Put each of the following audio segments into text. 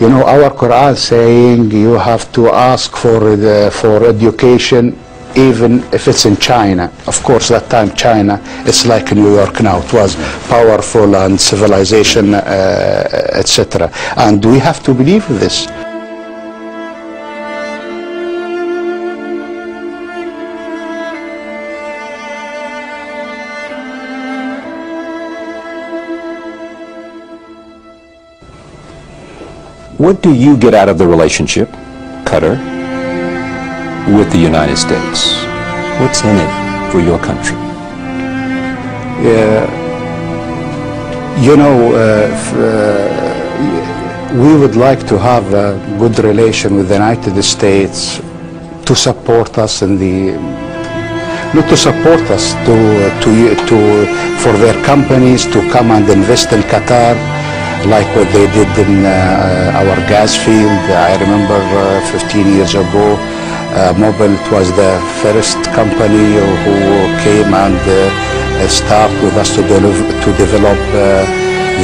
You know, our Quran saying you have to ask for education even if it's in China. Of course, that time China, it's like New York now. It was powerful and civilization, etc. And we have to believe this. What do you get out of the relationship, Qatar, with the United States? What's in it for your country? You know, we would like to have a good relation with the United States to support us in the, not to support us, for their companies to come and invest in Qatar, like what they did in our gas field. I remember 15 years ago, Mobil, it was the first company who came and started with us to develop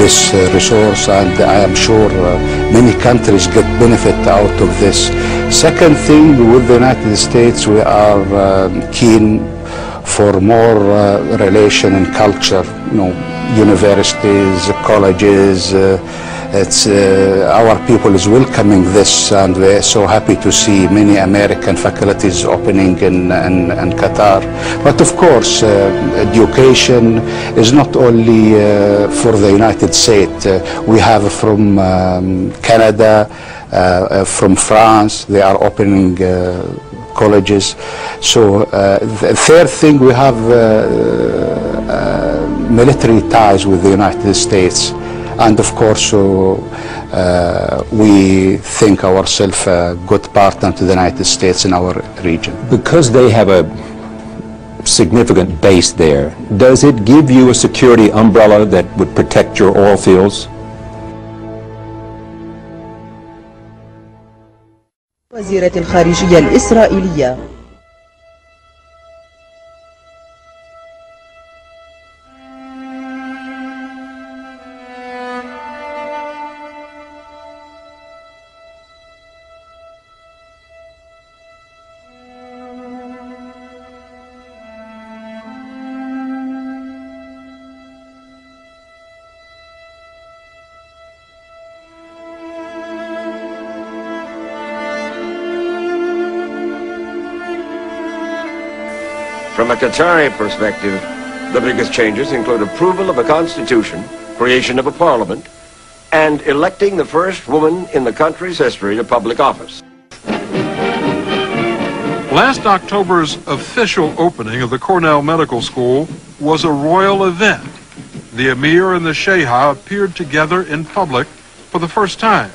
this resource, and I am sure many countries get benefit out of this. Second thing, with the United States, we are keen for more relation and culture, you know, universities, colleges. Our people is welcoming this, and we're so happy to see many American faculties opening in Qatar. But of course, education is not only for the United States. We have from Canada, from France, they are opening colleges. So the third thing, we have military ties with the United States. And of course, we think ourselves a good partner to the United States in our region. Because they have a significant base there, does it give you a security umbrella that would protect your oil fields? وزيرة الخارجية الإسرائيلية. From a Qatari perspective, the biggest changes include approval of a constitution, creation of a parliament, and electing the first woman in the country's history to public office. Last October's official opening of the Cornell Medical School was a royal event. The Emir and the Sheikha appeared together in public for the first time.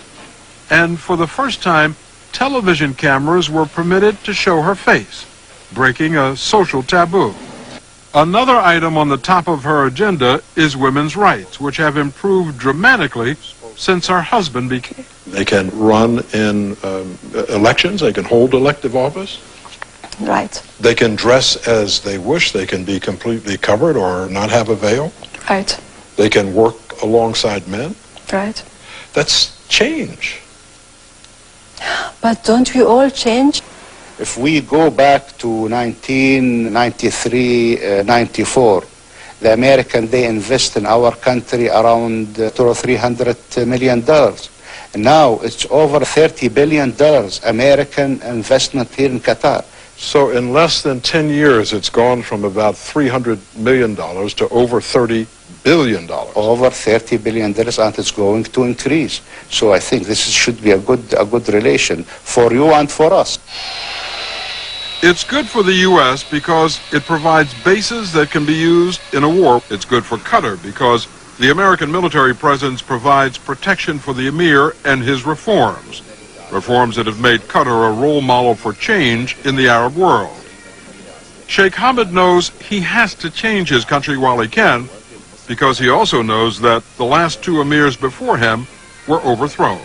And for the first time, television cameras were permitted to show her face, breaking a social taboo. Another item on the top of her agenda is women's rights, which have improved dramatically since her husband became. They can run in elections, they can hold elective office. Right. They can dress as they wish, they can be completely covered or not have a veil. Right. They can work alongside men. Right. That's change. But don't we all change? If we go back to 1993, 94, the American, they invest in our country around $200 or $300 million. Now it's over $30 billion American investment here in Qatar. So in less than 10 years, it's gone from about $300 million to over $30 billion. Over $30 billion, and it's going to increase. So I think this should be a good relation for you and for us. It's good for the U.S. because it provides bases that can be used in a war. It's good for Qatar because the American military presence provides protection for the Emir and his reforms. Reforms that have made Qatar a role model for change in the Arab world. Sheikh Hamad knows he has to change his country while he can, because he also knows that the last two emirs before him were overthrown.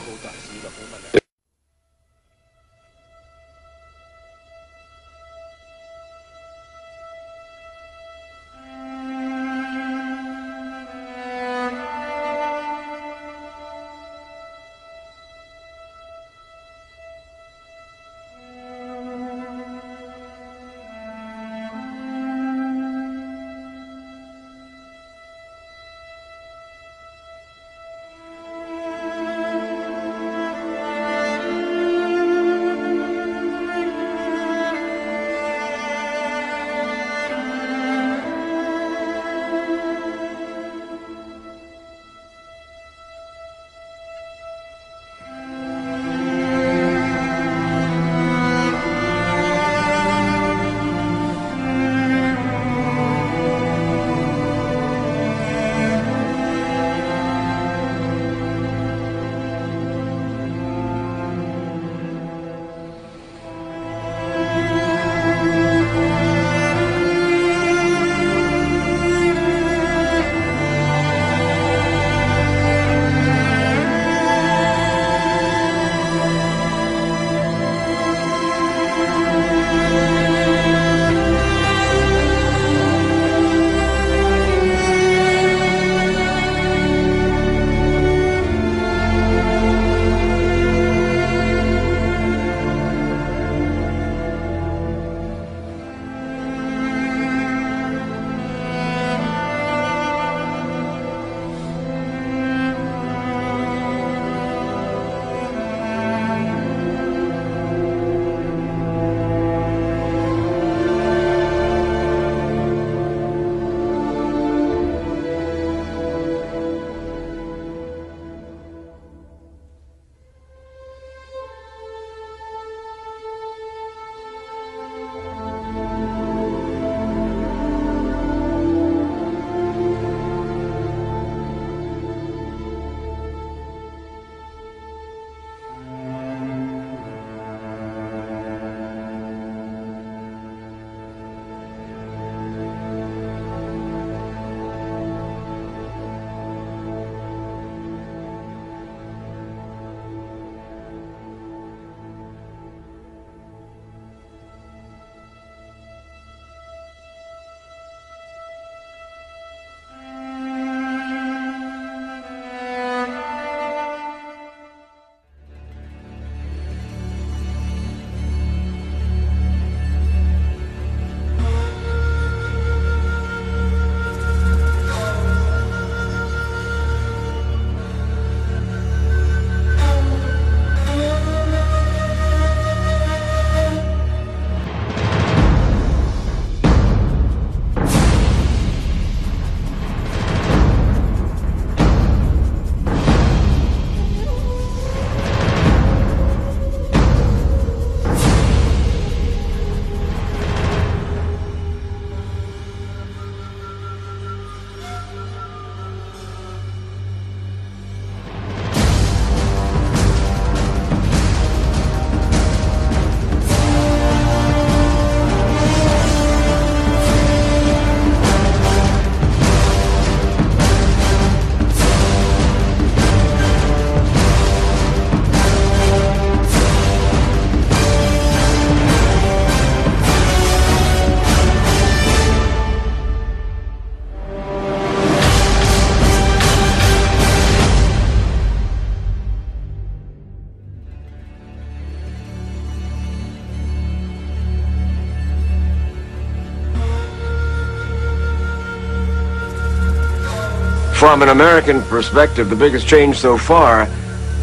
From an American perspective, the biggest change so far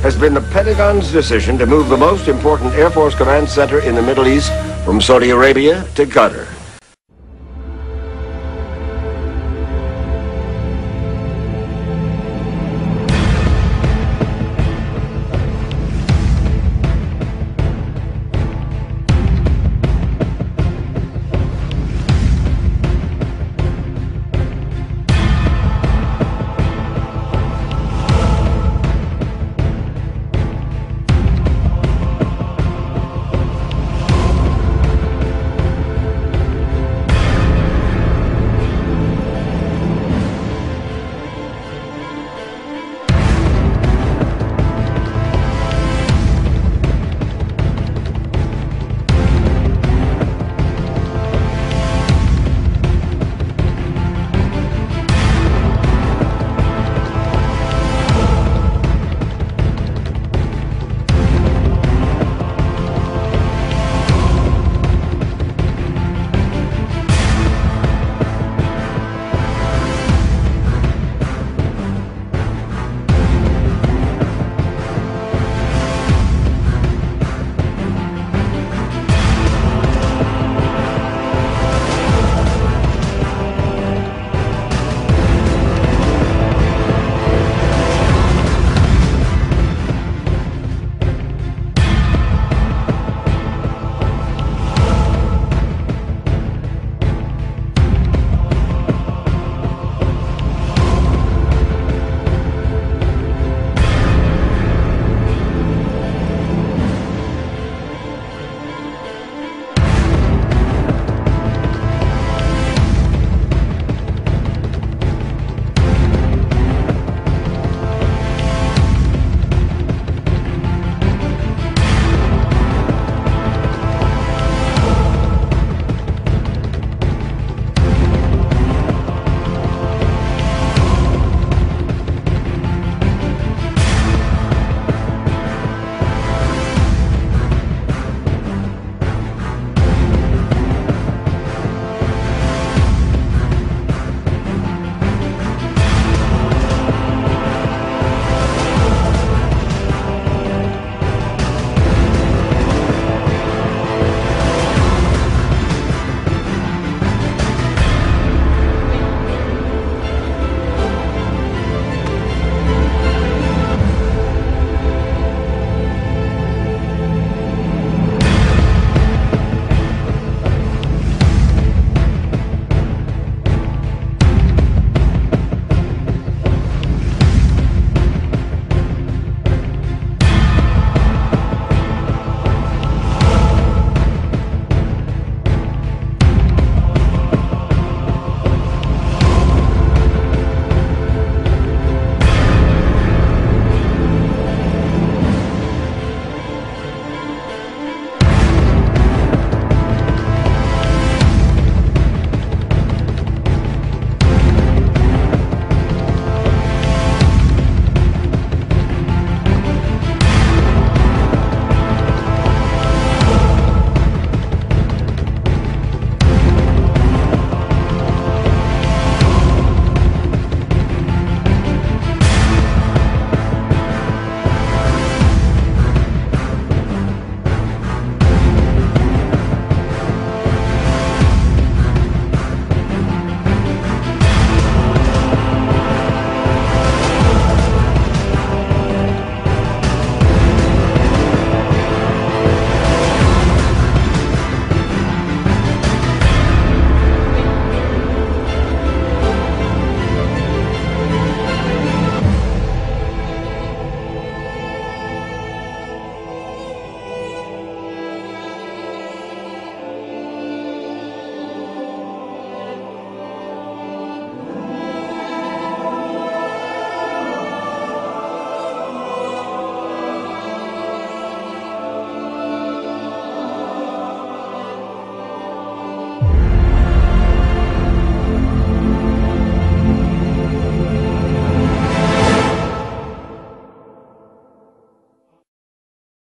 has been the Pentagon's decision to move the most important Air Force command center in the Middle East from Saudi Arabia to Qatar.